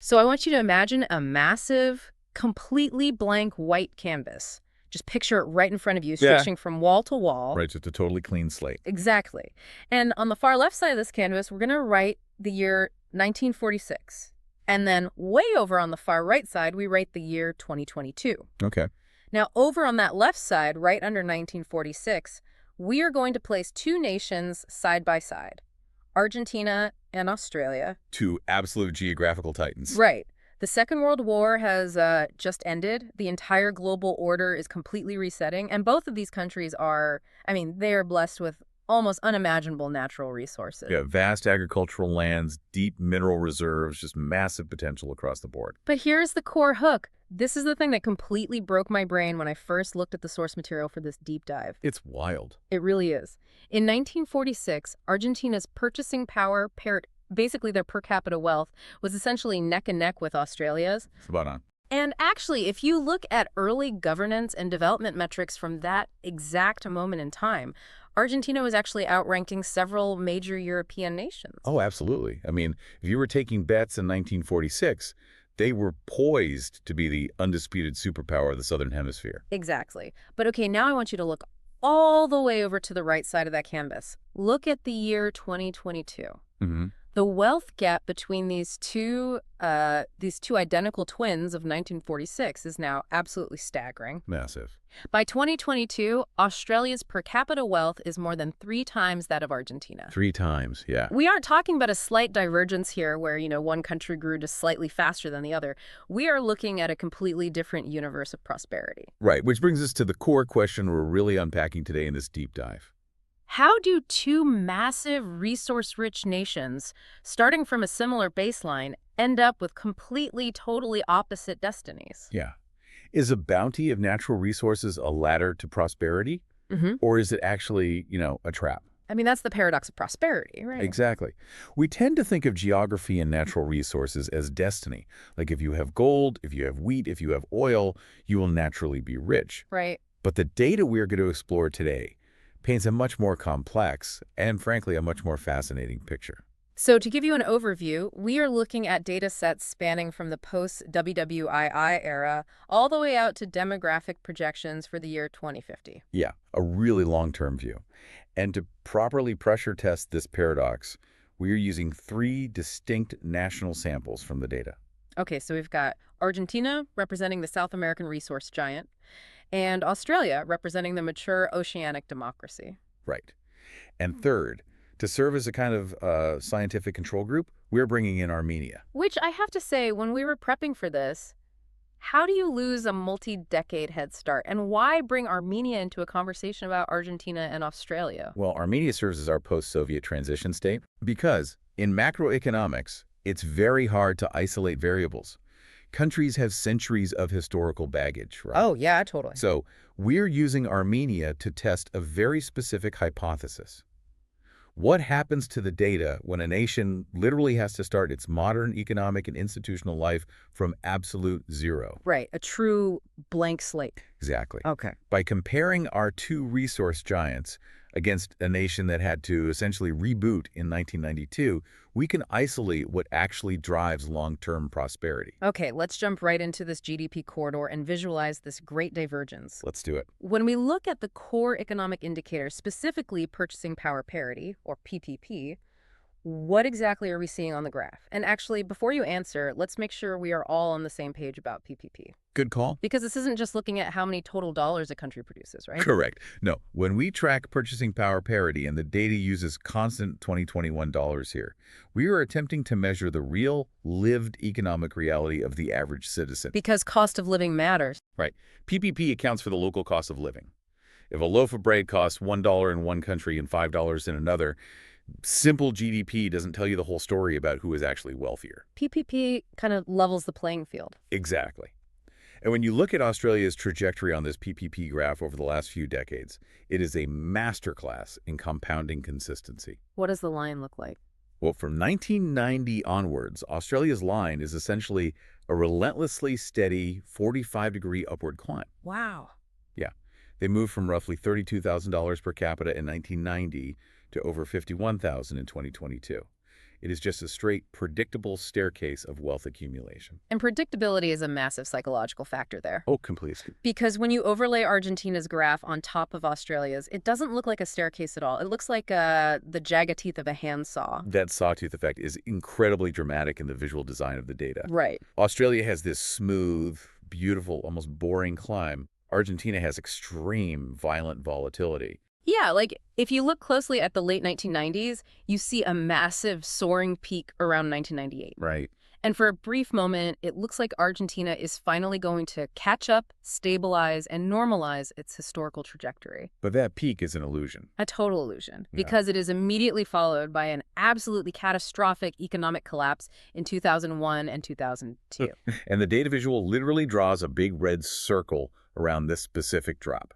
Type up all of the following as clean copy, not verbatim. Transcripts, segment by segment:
So I want you to imagine a massive, completely blank white canvas. Just picture it right in front of you, Yeah. stretching from wall to wall. Right, just a totally clean slate. Exactly. And on the far left side of this canvas, we're going to write the year 1946. And then way over on the far right side, we write the year 2022. Okay. Now, over on that left side, right under 1946, we are going to place two nations side by side, Argentina and Australia. Two absolute geographical titans. Right. The Second World War has just ended. The entire global order is completely resetting. And both of these countries are, they are blessed with almost unimaginable natural resources. Yeah, vast agricultural lands, deep mineral reserves, just massive potential across the board. But here's the core hook. This is the thing that completely broke my brain when I first looked at the source material for this deep dive. It's wild. It really is. In 1946, Argentina's purchasing power paired basically their per capita wealth was essentially neck and neck with Australia's. Spot on. And actually, if you look at early governance and development metrics from that exact moment in time, Argentina was actually outranking several major European nations. Oh, absolutely. I mean, if you were taking bets in 1946, they were poised to be the undisputed superpower of the Southern Hemisphere. Exactly. But okay, now I want you to look all the way over to the right side of that canvas. Look at the year 2022. Mm-hmm. The wealth gap between these two identical twins of 1946 is now absolutely staggering. Massive. By 2022, Australia's per capita wealth is more than 3 times that of Argentina. 3 times, yeah. We aren't talking about a slight divergence here where, one country grew just slightly faster than the other. We are looking at a completely different universe of prosperity. Right, which brings us to the core question we're really unpacking today in this deep dive. How do two massive, resource-rich nations, starting from a similar baseline, end up with completely, totally opposite destinies? Yeah. Is a bounty of natural resources a ladder to prosperity? Or is it actually, a trap? That's the paradox of prosperity, right? Exactly. We tend to think of geography and natural resources as destiny. Like if you have gold, if you have wheat, if you have oil, you will naturally be rich. Right. But the data we're going to explore today paints a much more complex and, frankly, a much more fascinating picture. So to give you an overview, we are looking at data sets spanning from the post-WWII era all the way out to demographic projections for the year 2050. Yeah, a really long-term view. And to properly pressure test this paradox, we are using 3 distinct national samples from the data. Okay, so we've got Argentina representing the South American resource giant, and Australia representing the mature oceanic democracy. Right. And third, to serve as a kind of scientific control group, we're bringing in Armenia. Which I have to say, when we were prepping for this, how do you lose a multi-decade head start? And why bring Armenia into a conversation about Argentina and Australia? Well, Armenia serves as our post-Soviet transition state because in macroeconomics, it's very hard to isolate variables. Countries have centuries of historical baggage, right? Oh, yeah, totally. So we're using Armenia to test a very specific hypothesis. What happens to the data when a nation literally has to start its modern economic and institutional life from absolute zero? Right, a true blank slate. Exactly. Okay. By comparing our 2 resource giants against a nation that had to essentially reboot in 1992, we can isolate what actually drives long-term prosperity. Okay, let's jump right into this GDP corridor and visualize this great divergence. Let's do it. When we look at the core economic indicators, specifically purchasing power parity, or PPP, what exactly are we seeing on the graph? And actually, before you answer, let's make sure we are all on the same page about PPP. Good call. Because this isn't just looking at how many total dollars a country produces, right? Correct. No, when we track purchasing power parity and the data uses constant 2021 dollars here, we are attempting to measure the real lived economic reality of the average citizen. Because cost of living matters. Right. PPP accounts for the local cost of living. If a loaf of bread costs $1 in one country and $5 in another, simple GDP doesn't tell you the whole story about who is actually wealthier. PPP kind of levels the playing field. Exactly. And when you look at Australia's trajectory on this PPP graph over the last few decades, it is a masterclass in compounding consistency. What does the line look like? Well, from 1990 onwards, Australia's line is essentially a relentlessly steady 45-degree upward climb. Wow. Yeah. They moved from roughly $32,000 per capita in 1990 to over $51,000 in 2022. It is just a straight, predictable staircase of wealth accumulation. And predictability is a massive psychological factor there. Oh, completely. Because when you overlay Argentina's graph on top of Australia's, it doesn't look like a staircase at all. It looks like the jagged teeth of a handsaw. That sawtooth effect is incredibly dramatic in the visual design of the data. Right. Australia has this smooth, beautiful, almost boring climb. Argentina has extreme, violent volatility. Yeah, like if you look closely at the late 1990s, you see a massive soaring peak around 1998. Right. And for a brief moment, it looks like Argentina is finally going to catch up, stabilize, and normalize its historical trajectory. But that peak is an illusion. A total illusion, Yeah. because it is immediately followed by an absolutely catastrophic economic collapse in 2001 and 2002. And the data visual literally draws a big red circle around this specific drop.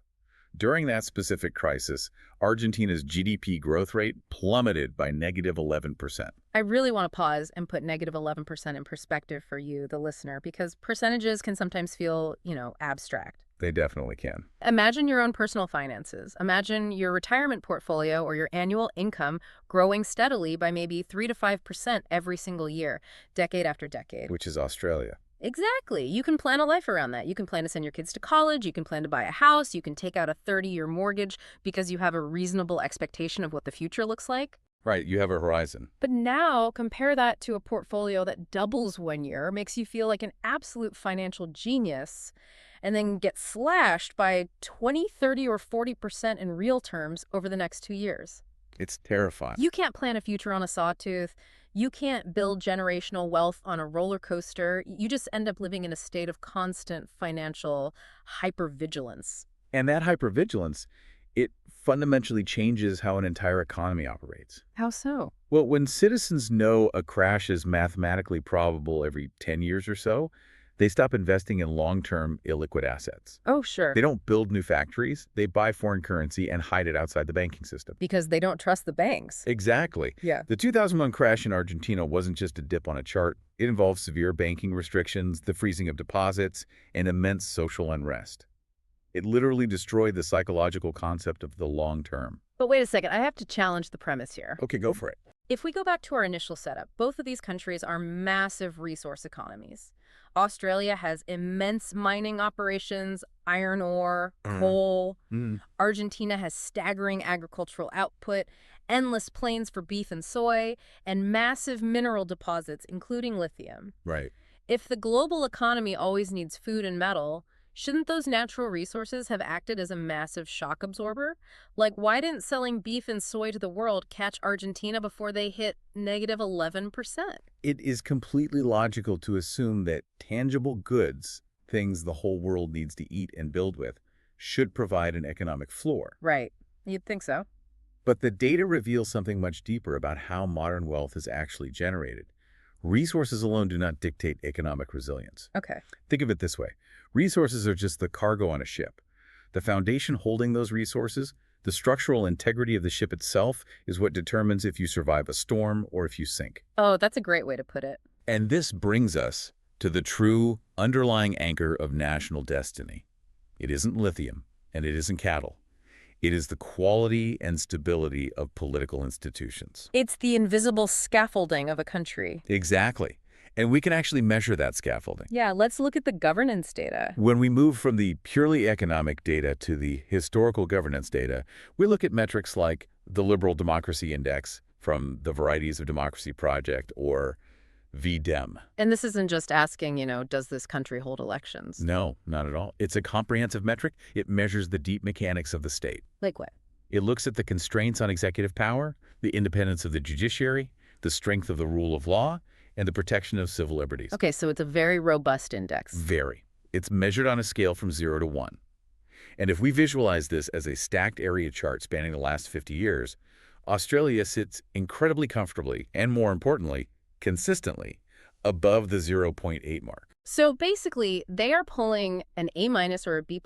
During that specific crisis, Argentina's GDP growth rate plummeted by -11%. I really want to pause and put -11% in perspective for you, the listener, because percentages can sometimes feel, abstract. They definitely can. Imagine your own personal finances. Imagine your retirement portfolio or your annual income growing steadily by maybe 3 to 5% every single year, decade after decade. Which is Australia. Exactly. You can plan a life around that. You can plan to send your kids to college. You can plan to buy a house. You can take out a 30-year mortgage because you have a reasonable expectation of what the future looks like. Right, you have a horizon. But now compare that to a portfolio that doubles one year, makes you feel like an absolute financial genius, and then gets slashed by 20, 30, or 40% in real terms over the next 2 years. It's terrifying. You can't plan a future on a sawtooth. You can't build generational wealth on a roller coaster. You just end up living in a state of constant financial hypervigilance. And that hypervigilance, it fundamentally changes how an entire economy operates. How so? Well, when citizens know a crash is mathematically probable every 10 years or so, they stop investing in long-term illiquid assets. Oh, sure. They don't build new factories. They buy foreign currency and hide it outside the banking system. Because they don't trust the banks. Exactly. Yeah. The 2001 crash in Argentina wasn't just a dip on a chart. It involved severe banking restrictions, the freezing of deposits, and immense social unrest. It literally destroyed the psychological concept of the long term. But wait a second, I have to challenge the premise here. Okay, go for it. If we go back to our initial setup, both of these countries are massive resource economies. Australia has immense mining operations, iron ore, coal. Argentina has staggering agricultural output, endless plains for beef and soy, and massive mineral deposits, including lithium. Right. If the global economy always needs food and metal, shouldn't those natural resources have acted as a massive shock absorber? Like, why didn't selling beef and soy to the world catch Argentina before they hit -11%? It is completely logical to assume that tangible goods, things the whole world needs to eat and build with, should provide an economic floor. Right. You'd think so. But the data reveals something much deeper about how modern wealth is actually generated. Resources alone do not dictate economic resilience. Okay. Think of it this way. Resources are just the cargo on a ship. The foundation holding those resources, the structural integrity of the ship itself, is what determines if you survive a storm or if you sink. Oh, that's a great way to put it. And this brings us to the true underlying anchor of national destiny. It isn't lithium, and it isn't cattle. It is the quality and stability of political institutions. It's the invisible scaffolding of a country. Exactly. And we can actually measure that scaffolding. Yeah, let's look at the governance data. When we move from the purely economic data to the historical governance data, we look at metrics like the Liberal Democracy Index from the Varieties of Democracy Project, or VDEM. And this isn't just asking, does this country hold elections? No, not at all. It's a comprehensive metric. It measures the deep mechanics of the state. Like what? It looks at the constraints on executive power, the independence of the judiciary, the strength of the rule of law, and the protection of civil liberties. Okay, so it's a very robust index. Very. It's measured on a scale from 0 to 1. And if we visualize this as a stacked area chart spanning the last 50 years, Australia sits incredibly comfortably, and more importantly, consistently, above the 0.8 mark. So basically, they are pulling an A- or a B+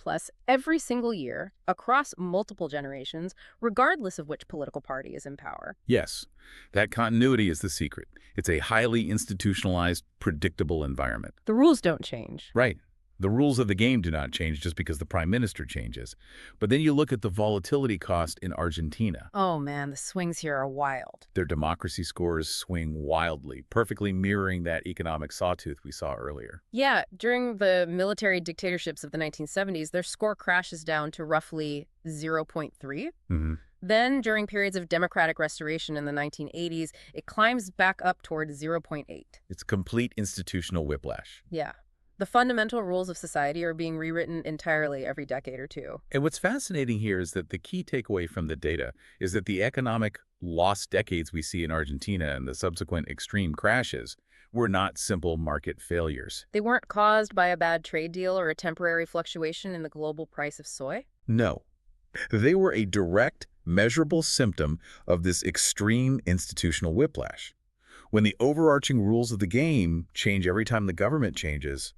every single year across multiple generations, regardless of which political party is in power. Yes, that continuity is the secret. It's a highly institutionalized, predictable environment. The rules don't change. Right. The rules of the game do not change just because the prime minister changes. But then you look at the volatility cost in Argentina. Oh man, the swings here are wild. Their democracy scores swing wildly, perfectly mirroring that economic sawtooth we saw earlier. Yeah, during the military dictatorships of the 1970s, their score crashes down to roughly zero point 0.3. hmm Then, during periods of democratic restoration in the 1980s, it climbs back up toward zero point 0.8. It's complete institutional whiplash. Yeah. The fundamental rules of society are being rewritten entirely every decade or two. And what's fascinating here is that the key takeaway from the data is that the economic lost decades we see in Argentina and the subsequent extreme crashes were not simple market failures. They weren't caused by a bad trade deal or a temporary fluctuation in the global price of soy. No, they were a direct, measurable symptom of this extreme institutional whiplash. When the overarching rules of the game change every time the government changes,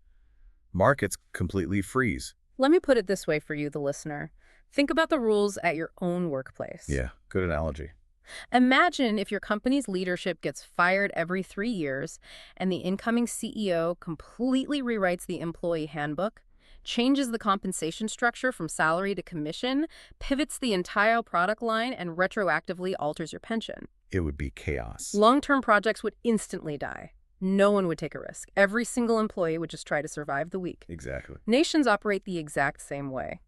markets completely freeze. Let me put it this way for you, the listener. Think about the rules at your own workplace. Yeah, good analogy. Imagine if your company's leadership gets fired every 3 years and the incoming CEO completely rewrites the employee handbook, changes the compensation structure from salary to commission, pivots the entire product line, and retroactively alters your pension. It would be chaos. Long-term projects would instantly die. No one would take a risk. Every single employee would just try to survive the week. Exactly. Nations operate the exact same way.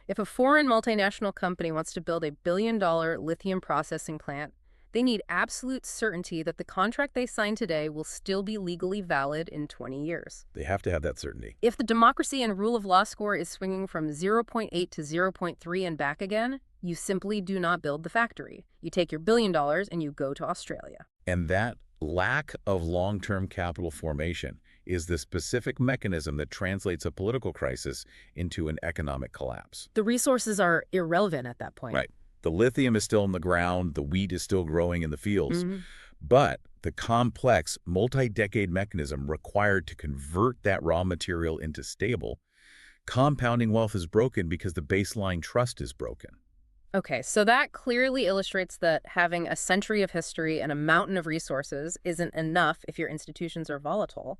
If a foreign multinational company wants to build a billion-dollar lithium processing plant, they need absolute certainty that the contract they sign today will still be legally valid in 20 years. They have to have that certainty. If the democracy and rule of law score is swinging from zero point 0.8 to zero point 0.3 and back again, you simply do not build the factory. You take your $1 billion and you go to Australia. And that lack of long-term capital formation is the specific mechanism that translates a political crisis into an economic collapse. The resources are irrelevant at that point. Right. The lithium is still in the ground, the wheat is still growing in the fields, but the complex, multi-decade mechanism required to convert that raw material into stable, compounding wealth is broken because the baseline trust is broken. Okay, so that clearly illustrates that having a century of history and a mountain of resources isn't enough if your institutions are volatile.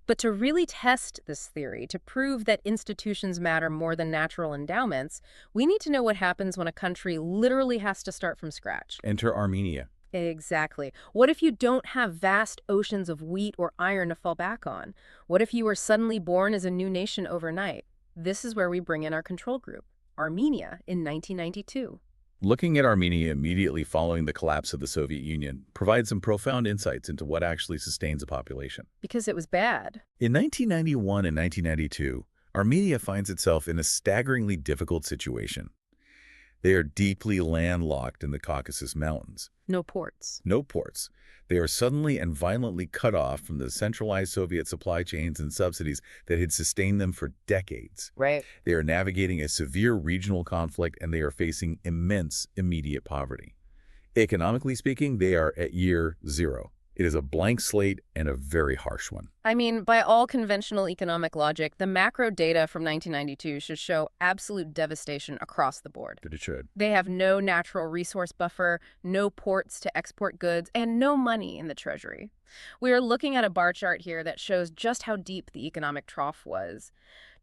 But to really test this theory, to prove that institutions matter more than natural endowments, we need to know what happens when a country literally has to start from scratch. Enter Armenia. Exactly. What if you don't have vast oceans of wheat or iron to fall back on? What if you were suddenly born as a new nation overnight? This is where we bring in our control group, Armenia, in 1992. Looking at Armenia immediately following the collapse of the Soviet Union provides some profound insights into what actually sustains a population. Because it was bad. In 1991 and 1992, Armenia finds itself in a staggeringly difficult situation. They are deeply landlocked in the Caucasus Mountains. No ports. No ports. They are suddenly and violently cut off from the centralized Soviet supply chains and subsidies that had sustained them for decades. Right. They are navigating a severe regional conflict and they are facing immense immediate poverty. Economically speaking, they are at year zero. It is a blank slate and a very harsh one. I mean, by all conventional economic logic, the macro data from 1992 should show absolute devastation across the board. But it should. They have no natural resource buffer, no ports to export goods, and no money in the treasury. We are looking at a bar chart here that shows just how deep the economic trough was.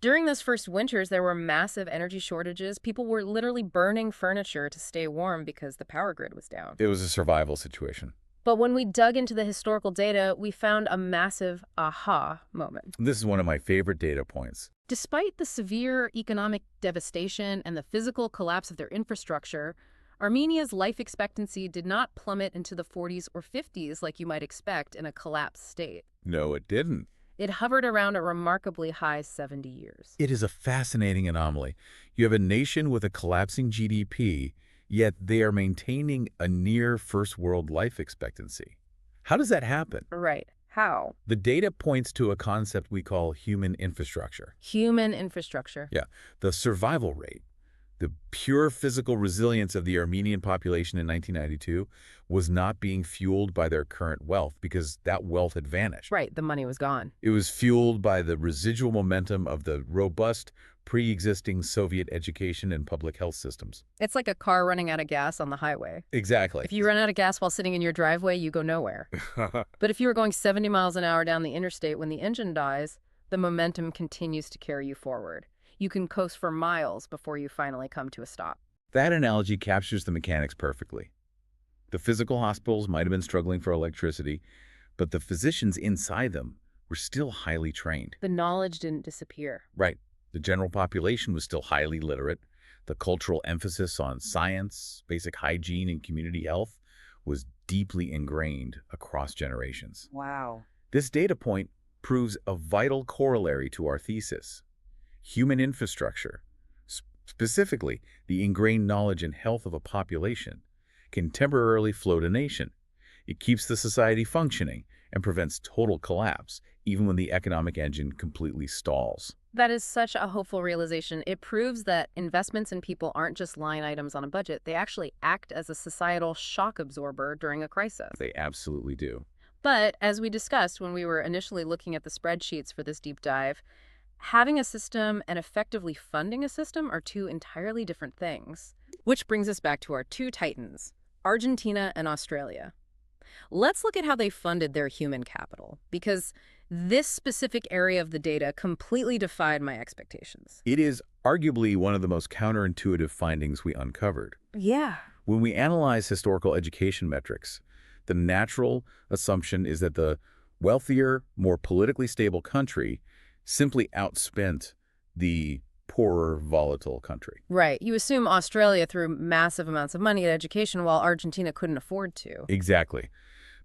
During those first winters, there were massive energy shortages. People were literally burning furniture to stay warm because the power grid was down. It was a survival situation. But when we dug into the historical data, we found a massive aha moment. This is one of my favorite data points. Despite the severe economic devastation and the physical collapse of their infrastructure, Armenia's life expectancy did not plummet into the 40s or 50s like you might expect in a collapsed state. No, it didn't. It hovered around a remarkably high 70 years. It is a fascinating anomaly. You have a nation with a collapsing GDP, yet they are maintaining a near first world life expectancy. How does that happen? Right. How? The data points to a concept we call human infrastructure. Human infrastructure. Yeah, the survival rate. The pure physical resilience of the Armenian population in 1992 was not being fueled by their current wealth because that wealth had vanished. Right, the money was gone. It was fueled by the residual momentum of the robust, pre-existing Soviet education and public health systems. It's like a car running out of gas on the highway. Exactly. If you run out of gas while sitting in your driveway, you go nowhere. But if you were going 70 miles an hour down the interstate when the engine dies, The momentum continues to carry you forward. You can coast for miles before you finally come to a stop. That analogy captures the mechanics perfectly. The physical hospitals might have been struggling for electricity, but the physicians inside them were still highly trained. The knowledge didn't disappear. Right. The general population was still highly literate. The cultural emphasis on science, basic hygiene, and community health was deeply ingrained across generations. Wow. This data point proves a vital corollary to our thesis. Human infrastructure, specifically the ingrained knowledge and health of a population, can temporarily float a nation. It keeps the society functioning and prevents total collapse, even when the economic engine completely stalls. That is such a hopeful realization. It proves that investments in people aren't just line items on a budget. They actually act as a societal shock absorber during a crisis. They absolutely do. But as we discussed when we were initially looking at the spreadsheets for this deep dive, having a system and effectively funding a system are two entirely different things. Which brings us back to our two titans, Argentina and Australia. Let's look at how they funded their human capital, because this specific area of the data completely defied my expectations. It is arguably one of the most counterintuitive findings we uncovered. Yeah. When we analyze historical education metrics, the natural assumption is that the wealthier, more politically stable country simply outspent the poorer, volatile country. Right. You assume Australia threw massive amounts of money at education while Argentina couldn't afford to. Exactly.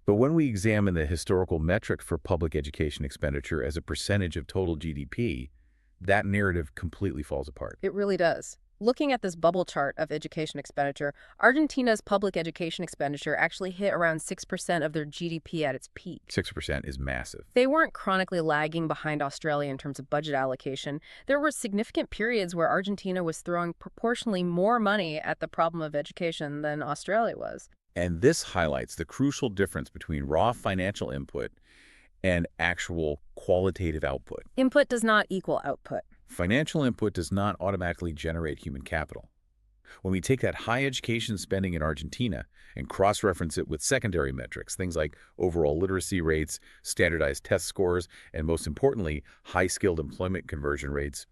But when we examine the historical metric for public education expenditure as a percentage of total GDP, that narrative completely falls apart. It really does. Looking at this bubble chart of education expenditure, Argentina's public education expenditure actually hit around 6% of their GDP at its peak. 6% is massive. They weren't chronically lagging behind Australia in terms of budget allocation. There were significant periods where Argentina was throwing proportionally more money at the problem of education than Australia was. And this highlights the crucial difference between raw financial input and actual qualitative output. Input does not equal output. Financial input does not automatically generate human capital. When we take that high education spending in Argentina and cross-reference it with secondary metrics, things like overall literacy rates, standardized test scores, and most importantly, high-skilled employment conversion rates,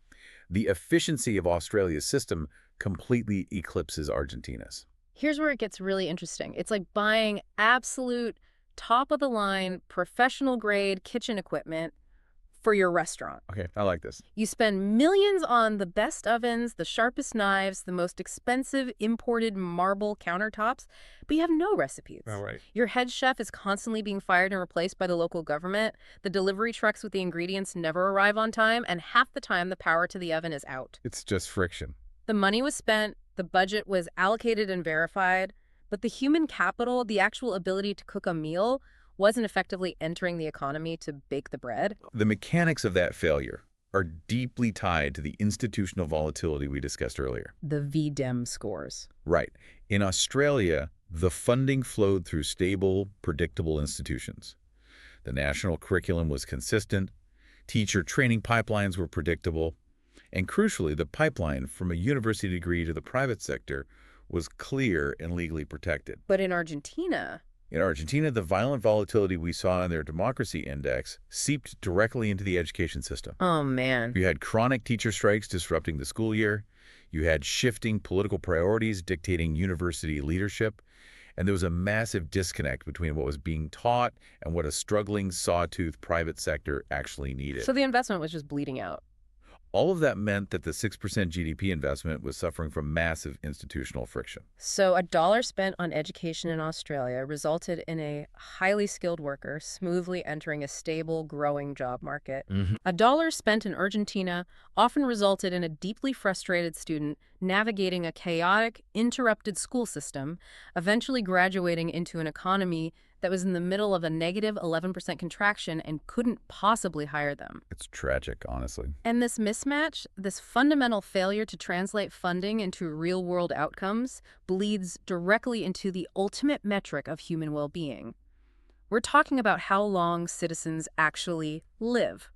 the efficiency of Australia's system completely eclipses Argentina's. Here's where it gets really interesting. It's like buying absolute top-of-the-line, professional-grade kitchen equipment for your restaurant. Okay, I like this. You spend millions on the best ovens, the sharpest knives, the most expensive imported marble countertops, but you have no recipes. All right. Your head chef is constantly being fired and replaced by the local government. The delivery trucks with the ingredients never arrive on time, and half the time the power to the oven is out. It's just friction. The money was spent, the budget was allocated and verified, but the human capital, the actual ability to cook a meal, wasn't effectively entering the economy to bake the bread. The mechanics of that failure are deeply tied to the institutional volatility we discussed earlier. The VDEM scores. Right. In Australia, the funding flowed through stable, predictable institutions. The national curriculum was consistent, teacher training pipelines were predictable, and crucially, the pipeline from a university degree to the private sector was clear and legally protected. But in Argentina, the violent volatility we saw in their democracy index seeped directly into the education system. oh man. You had chronic teacher strikes disrupting the school year. You had shifting political priorities dictating university leadership. And there was a massive disconnect between what was being taught and what a struggling, sawtooth private sector actually needed. So the investment was just bleeding out. All of that meant that the 6% GDP investment was suffering from massive institutional friction. So $1 spent on education in Australia resulted in a highly skilled worker smoothly entering a stable, growing job market. $1 spent in Argentina often resulted in a deeply frustrated student navigating a chaotic, interrupted school system, eventually graduating into an economy that was in the middle of a negative 11% contraction and couldn't possibly hire them. It's tragic, honestly. And this mismatch, this fundamental failure to translate funding into real-world outcomes, bleeds directly into the ultimate metric of human well-being. We're talking about how long citizens actually live.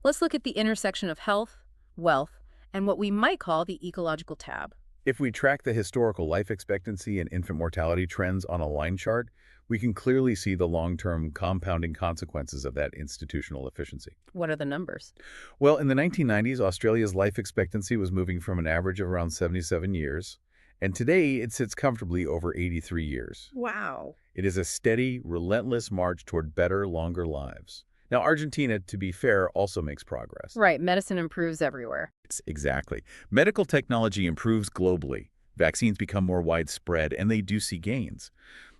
Let's look at the intersection of health, wealth, and what we might call the ecological tab. If we track the historical life expectancy and infant mortality trends on a line chart, we can clearly see the long-term compounding consequences of that institutional efficiency. What are the numbers? Well, in the 1990s, Australia's life expectancy was moving from an average of around 77 years, and today it sits comfortably over 83 years. Wow. It is a steady, relentless march toward better, longer lives. Now, Argentina, to be fair, also makes progress. Right, medicine improves everywhere. Exactly. Medical technology improves globally. Vaccines become more widespread, and they do see gains.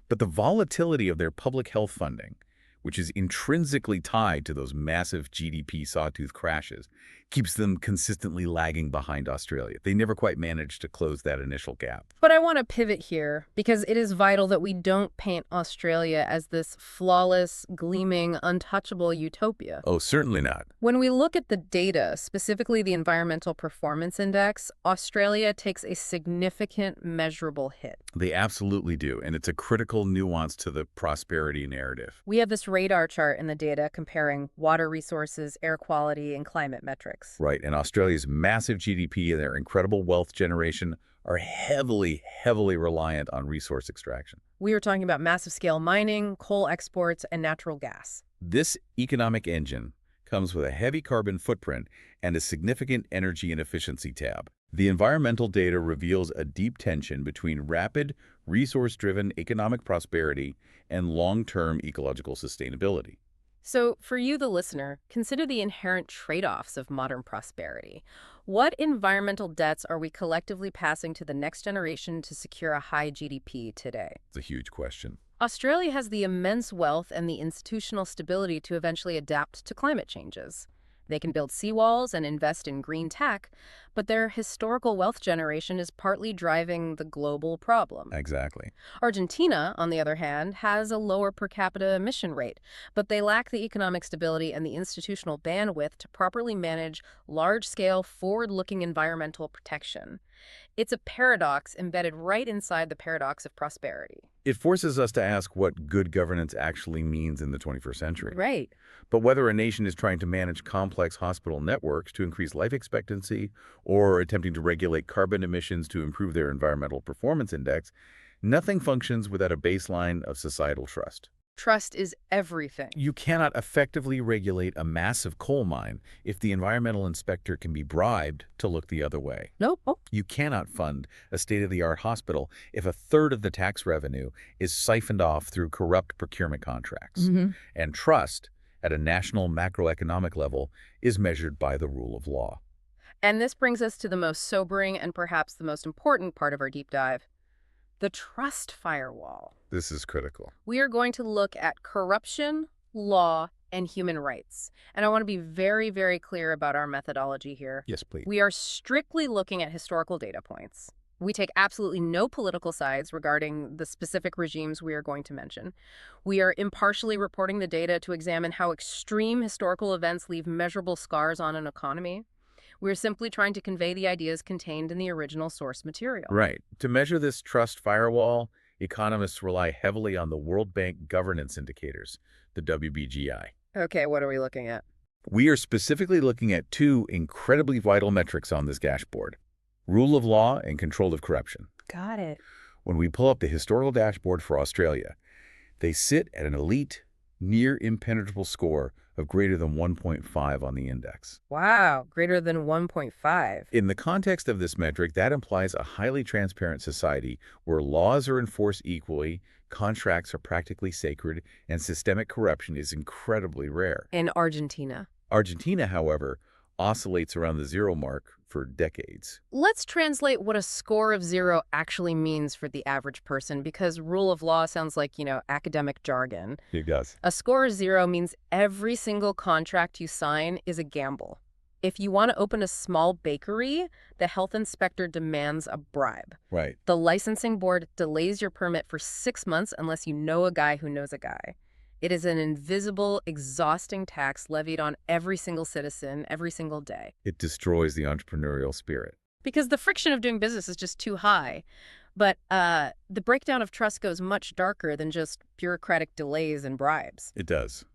But the volatility of their public health funding, which is intrinsically tied to those massive GDP sawtooth crashes, keeps them consistently lagging behind Australia. They never quite managed to close that initial gap. But I want to pivot here because it is vital that we don't paint Australia as this flawless, gleaming, untouchable utopia. Oh, certainly not. When we look at the data, specifically the Environmental Performance Index, Australia takes a significant measurable hit. They absolutely do, and it's a critical nuance to the prosperity narrative. We have this radar chart in the data comparing water resources, air quality, and climate metrics. Right, and Australia's massive GDP and their incredible wealth generation are heavily reliant on resource extraction. We are talking about massive scale mining, coal exports, and natural gas. This economic engine comes with a heavy carbon footprint and a significant energy and efficiency tab. The environmental data reveals a deep tension between rapid, resource-driven economic prosperity and long-term ecological sustainability. So, for you, the listener, consider the inherent trade-offs of modern prosperity. What environmental debts are we collectively passing to the next generation to secure a high GDP today? It's a huge question. Australia has the immense wealth and the institutional stability to eventually adapt to climate changes. They can build seawalls and invest in green tech, but their historical wealth generation is partly driving the global problem. Exactly. Argentina, on the other hand, has a lower per capita emission rate, but they lack the economic stability and the institutional bandwidth to properly manage large-scale, forward-looking environmental protection. It's a paradox embedded right inside the paradox of prosperity. It forces us to ask what good governance actually means in the 21st century. Right. But whether a nation is trying to manage complex hospital networks to increase life expectancy or attempting to regulate carbon emissions to improve their environmental performance index, nothing functions without a baseline of societal trust. Trust is everything. You cannot effectively regulate a massive coal mine if the environmental inspector can be bribed to look the other way. Nope. Oh. You cannot fund a state-of-the-art hospital if a third of the tax revenue is siphoned off through corrupt procurement contracts. And trust, at a national macroeconomic level, is measured by the rule of law. And this brings us to the most sobering and perhaps the most important part of our deep dive, the trust firewall. This is critical. We are going to look at corruption, law, and human rights. And I want to be very, very clear about our methodology here. Yes, please. We are strictly looking at historical data points. We take absolutely no political sides regarding the specific regimes we are going to mention. We are impartially reporting the data to examine how extreme historical events leave measurable scars on an economy. We're simply trying to convey the ideas contained in the original source material. Right. To measure this trust firewall, economists rely heavily on the World Bank governance indicators, the WBGI. Okay, what are we looking at? We are specifically looking at two incredibly vital metrics on this dashboard: rule of law and control of corruption. Got it. When we pull up the historical dashboard for Australia, they sit at an elite, near impenetrable score of greater than 1.5 on the index. Wow, greater than 1.5. In the context of this metric, that implies a highly transparent society where laws are enforced equally, contracts are practically sacred, and systemic corruption is incredibly rare. In Argentina. Argentina, however, oscillates around the zero mark for decades. Let's translate what a score of 0 actually means for the average person, because rule of law sounds like, academic jargon. It does. A score of 0 means every single contract you sign is a gamble. If you want to open a small bakery, the health inspector demands a bribe. Right. The licensing board delays your permit for 6 months unless you know a guy who knows a guy. It is an invisible, exhausting tax levied on every single citizen every single day. It destroys the entrepreneurial spirit. Because the friction of doing business is just too high. But the breakdown of trust goes much darker than just bureaucratic delays and bribes. It does.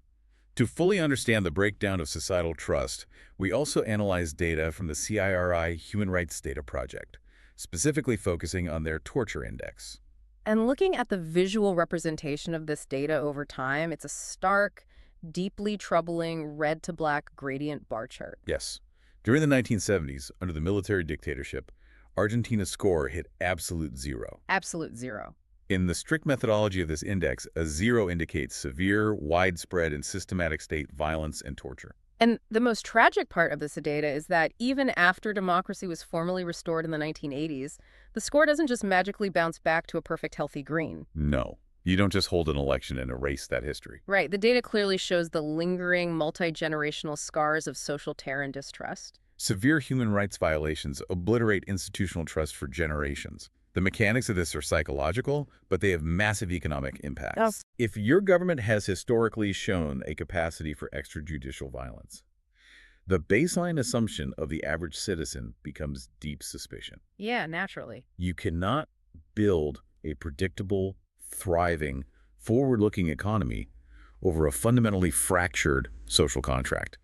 To fully understand the breakdown of societal trust, we also analyze data from the CIRI Human Rights Data Project. specifically focusing on their torture index. And looking at the visual representation of this data over time, it's a stark, deeply troubling red to black gradient bar chart. Yes. During the 1970s, under the military dictatorship, Argentina's score hit absolute zero. Absolute zero. In the strict methodology of this index, a zero indicates severe, widespread, and systematic state violence and torture. And the most tragic part of this data is that even after democracy was formally restored in the 1980s, the score doesn't just magically bounce back to a perfect healthy green. No. You don't just hold an election and erase that history. Right. The data clearly shows the lingering multi-generational scars of social terror and distrust. Severe human rights violations obliterate institutional trust for generations. The mechanics of this are psychological, but they have massive economic impacts. Oh. If your government has historically shown a capacity for extrajudicial violence, the baseline assumption of the average citizen becomes deep suspicion. Yeah, naturally. You cannot build a predictable, thriving, forward-looking economy over a fundamentally fractured social contract.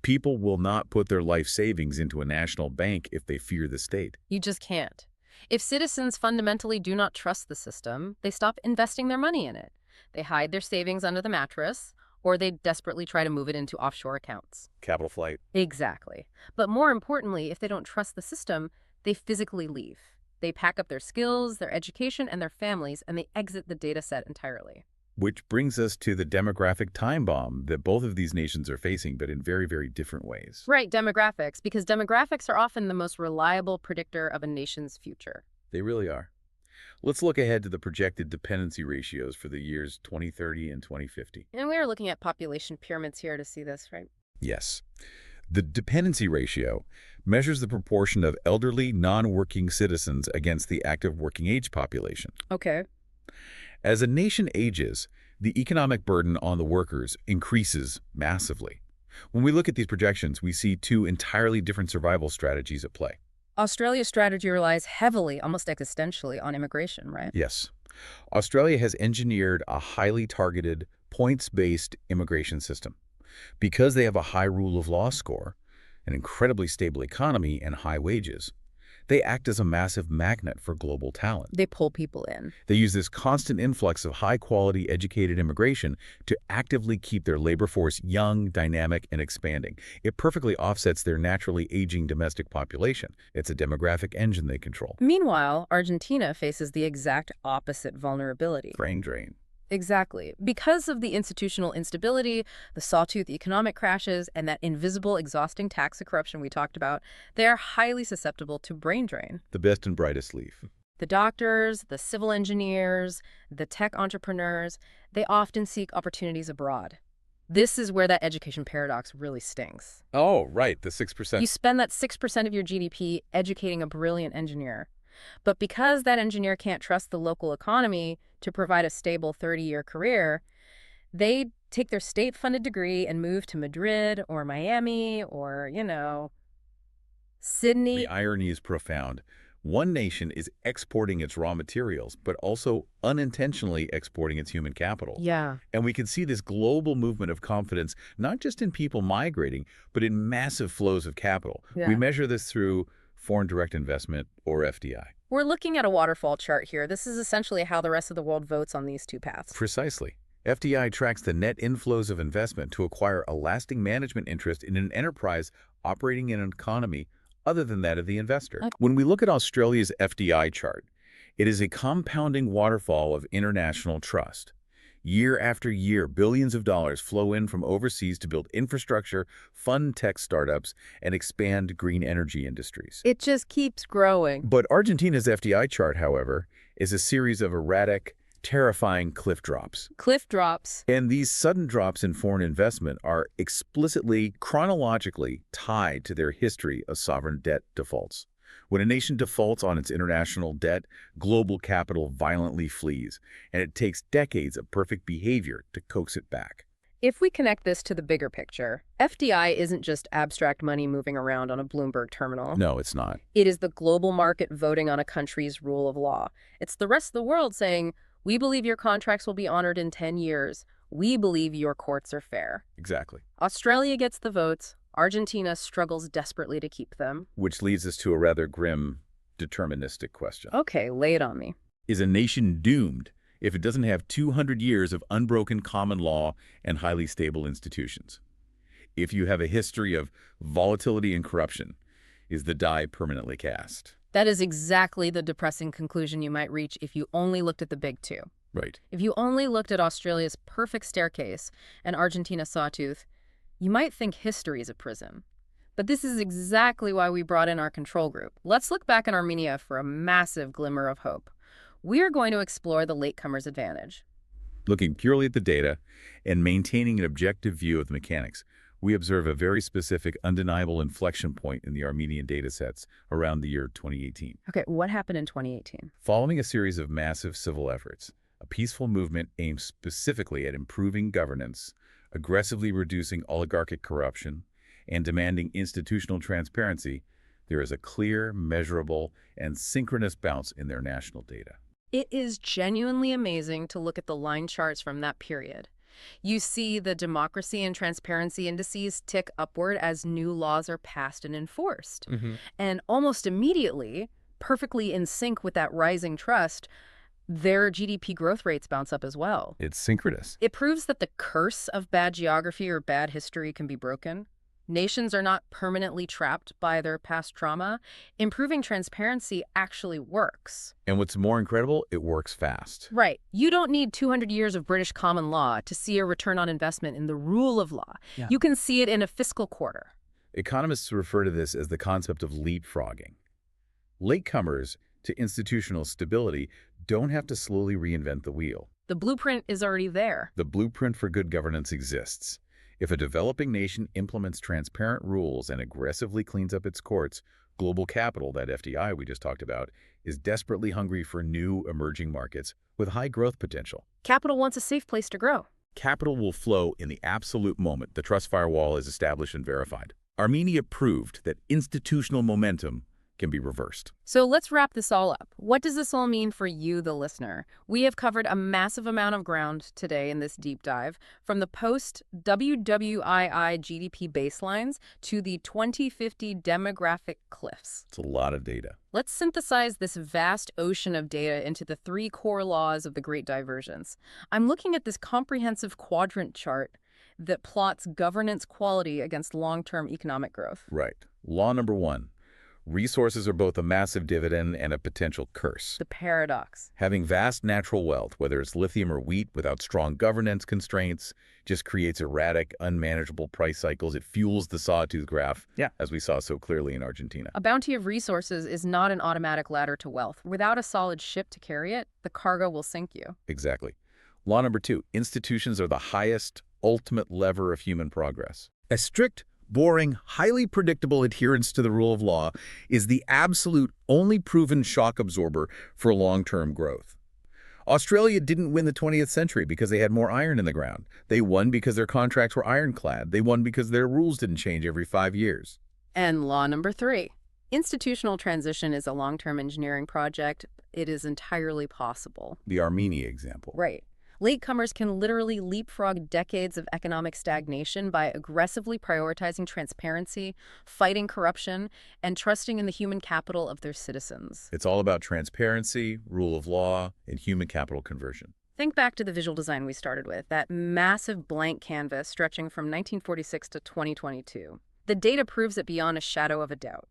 People will not put their life savings into a national bank if they fear the state. You just can't. If citizens fundamentally do not trust the system, they stop investing their money in it. They hide their savings under the mattress, or they desperately try to move it into offshore accounts. Capital flight. Exactly. But more importantly, if they don't trust the system, they physically leave. They pack up their skills, their education, and their families, and they exit the data set entirely. Which brings us to the demographic time bomb that both of these nations are facing, but in very, very different ways. Right, demographics, because demographics are often the most reliable predictor of a nation's future. They really are. Let's look ahead to the projected dependency ratios for the years 2030 and 2050. And we are looking at population pyramids here to see this, right? Yes. The dependency ratio measures the proportion of elderly, non-working citizens against the active working age population. Okay. As a nation ages, the economic burden on the workers increases massively. When we look at these projections, we see two entirely different survival strategies at play. Australia's strategy relies heavily, almost existentially, on immigration, right? Yes. Australia has engineered a highly targeted, points-based immigration system. Because they have a high rule of law score, an incredibly stable economy, and high wages, they act as a massive magnet for global talent. They pull people in. They use this constant influx of high-quality, educated immigration to actively keep their labor force young, dynamic, and expanding. It perfectly offsets their naturally aging domestic population. It's a demographic engine they control. Meanwhile, Argentina faces the exact opposite vulnerability. Brain drain. Exactly. Because of the institutional instability, the sawtooth economic crashes, and that invisible, exhausting tax and corruption we talked about, they are highly susceptible to brain drain. The best and brightest leave. The doctors, the civil engineers, the tech entrepreneurs, they often seek opportunities abroad. This is where that education paradox really stings. Oh, right, the 6%. You spend that 6% of your GDP educating a brilliant engineer. But because that engineer can't trust the local economy to provide a stable 30-year career, they take their state-funded degree and move to Madrid or Miami or, Sydney. The irony is profound. One nation is exporting its raw materials, but also unintentionally exporting its human capital. Yeah. And we can see this global movement of confidence, not just in people migrating, but in massive flows of capital. Yeah. We measure this through foreign direct investment, or FDI. We're looking at a waterfall chart here. This is essentially how the rest of the world votes on these two paths. Precisely. FDI tracks the net inflows of investment to acquire a lasting management interest in an enterprise operating in an economy other than that of the investor. Okay. When we look at Australia's FDI chart, it is a compounding waterfall of international trust. Year after year, billions of dollars flow in from overseas to build infrastructure, fund tech startups, and expand green energy industries. It just keeps growing. But Argentina's FDI chart, however, is a series of erratic, terrifying cliff drops. Cliff drops. And these sudden drops in foreign investment are explicitly, chronologically tied to their history of sovereign debt defaults. When a nation defaults on its international debt, global capital violently flees, and it takes decades of perfect behavior to coax it back. If we connect this to the bigger picture, FDI isn't just abstract money moving around on a Bloomberg terminal. No, it's not. It is the global market voting on a country's rule of law. It's the rest of the world saying, we believe your contracts will be honored in 10 years. We believe your courts are fair. Exactly. Australia gets the votes. Argentina struggles desperately to keep them. Which leads us to a rather grim deterministic question. Okay, lay it on me. Is a nation doomed if it doesn't have 200 years of unbroken common law and highly stable institutions? If you have a history of volatility and corruption, is the die permanently cast? That is exactly the depressing conclusion you might reach if you only looked at the big two. Right. If you only looked at Australia's perfect staircase and Argentina's sawtooth, you might think history is a prison. But this is exactly why we brought in our control group. Let's look back in Armenia for a massive glimmer of hope. We are going to explore the latecomer's advantage. Looking purely at the data and maintaining an objective view of the mechanics, we observe a very specific, undeniable inflection point in the Armenian datasets around the year 2018. Okay, what happened in 2018? Following a series of massive civil efforts, a peaceful movement aimed specifically at improving governance, aggressively reducing oligarchic corruption, and demanding institutional transparency, there is a clear, measurable, and synchronous bounce in their national data. It is genuinely amazing to look at the line charts from that period. You see the democracy and transparency indices tick upward as new laws are passed and enforced. And almost immediately, perfectly in sync with that rising trust, their GDP growth rates bounce up as well. It's synchronous. It proves that the curse of bad geography or bad history can be broken. Nations are not permanently trapped by their past trauma. Improving transparency actually works. And what's more incredible, it works fast. Right. You don't need 200 years of British common law to see a return on investment in the rule of law. Yeah. You can see it in a fiscal quarter. Economists refer to this as the concept of leapfrogging. Latecomers to institutional stability don't have to slowly reinvent the wheel. The blueprint is already there. The blueprint for good governance exists. If a developing nation implements transparent rules and aggressively cleans up its courts, global capital, that FDI we just talked about, is desperately hungry for new emerging markets with high growth potential. Capital wants a safe place to grow. Capital will flow in the absolute moment the trust firewall is established and verified. Armenia proved that institutional momentum can be reversed. So let's wrap this all up. What does this all mean for you, the listener? We have covered a massive amount of ground today in this deep dive, from the post-WWII GDP baselines to the 2050 demographic cliffs. It's a lot of data. Let's synthesize this vast ocean of data into the three core laws of the Great Divergence. I'm looking at this comprehensive quadrant chart that plots governance quality against long-term economic growth. Right. Law number 1. Resources are both a massive dividend and a potential curse. The paradox. Having vast natural wealth, whether it's lithium or wheat, without strong governance constraints, just creates erratic, unmanageable price cycles. It fuels the sawtooth graph, as we saw so clearly in Argentina. A bounty of resources is not an automatic ladder to wealth. Without a solid ship to carry it, the cargo will sink you. Exactly. Law number 2. Institutions are the highest, ultimate lever of human progress. A strict, boring, highly predictable adherence to the rule of law is the absolute only proven shock absorber for long-term growth. Australia didn't win the 20th century because they had more iron in the ground. They won because their contracts were ironclad. They won because their rules didn't change every 5 years. And law number 3. Institutional transition is a long-term engineering project. It is entirely possible. The Armenia example. Right. Latecomers can literally leapfrog decades of economic stagnation by aggressively prioritizing transparency, fighting corruption, and trusting in the human capital of their citizens. It's all about transparency, rule of law, and human capital conversion. Think back to the visual design we started with, that massive blank canvas stretching from 1946 to 2022. The data proves it beyond a shadow of a doubt.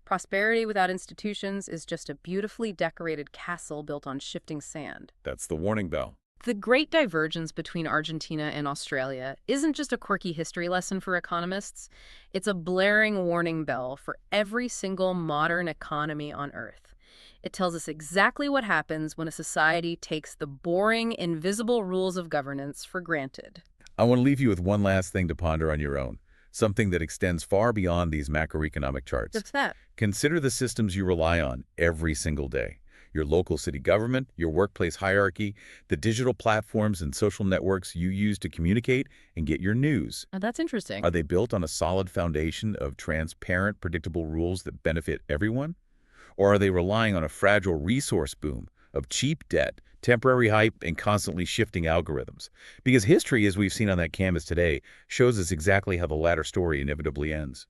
Prosperity without institutions is just a beautifully decorated castle built on shifting sand. That's the warning bell. The great divergence between Argentina and Australia isn't just a quirky history lesson for economists. It's a blaring warning bell for every single modern economy on Earth. It tells us exactly what happens when a society takes the boring, invisible rules of governance for granted. I want to leave you with one last thing to ponder on your own, something that extends far beyond these macroeconomic charts. What's that? Consider the systems you rely on every single day. Your local city government, your workplace hierarchy, the digital platforms and social networks you use to communicate and get your news. Oh, that's interesting. Are they built on a solid foundation of transparent, predictable rules that benefit everyone? Or are they relying on a fragile resource boom of cheap debt, temporary hype, and constantly shifting algorithms? Because history, as we've seen on that canvas today, shows us exactly how the latter story inevitably ends.